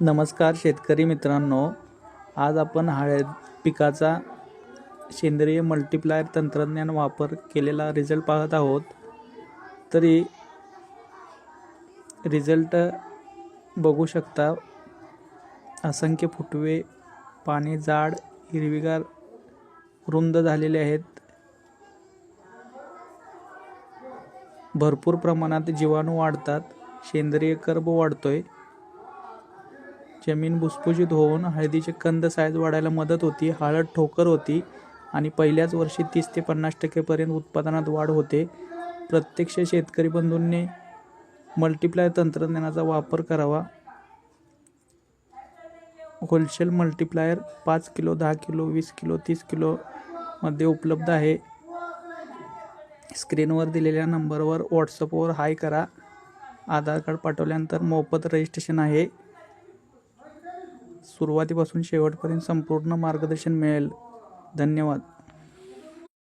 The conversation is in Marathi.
नमस्कार शेतकरी मित्रांनो, आज आपण हळद पिकाचा सेंद्रिय मल्टीप्लायर तंत्रज्ञान वापर केलेला रिझल्ट पाहत आहोत। तरी रिझल्ट बघू शकता, असंख्य फुटवे, पाने जाड, हिरवीगार, रुंद झालेले आहेत। भरपूर प्रमाणात जीवाणू वाढतात, सेंद्रिय कर्ब वाढतोय, जमीन भुसभुशीत होऊन हळदीचे कंद साईज वाढायला मदत होती, हळद ठोकर होती आणि पहिल्याच वर्षी 30 ते 50% पर्यंत उत्पादनात वाढ होते। प्रत्यक्ष शेतकरी बंधूंनी मल्टीप्लायर तंत्रज्ञानाचा वापर करावा। Wholesale multiplier 5 kilo, 10 kilo, 20 kilo, 30 kilo मध्ये उपलब्ध आहे। स्क्रीनवर दिलेल्या नंबरवर व्हॉट्सअपवर हाय करा। आधार कार्ड पाठवल्यानंतर मोफत रजिस्ट्रेशन आहे। सुरुवातीपासून शेवटपर्यंत संपूर्ण मार्गदर्शन मिळेल। धन्यवाद।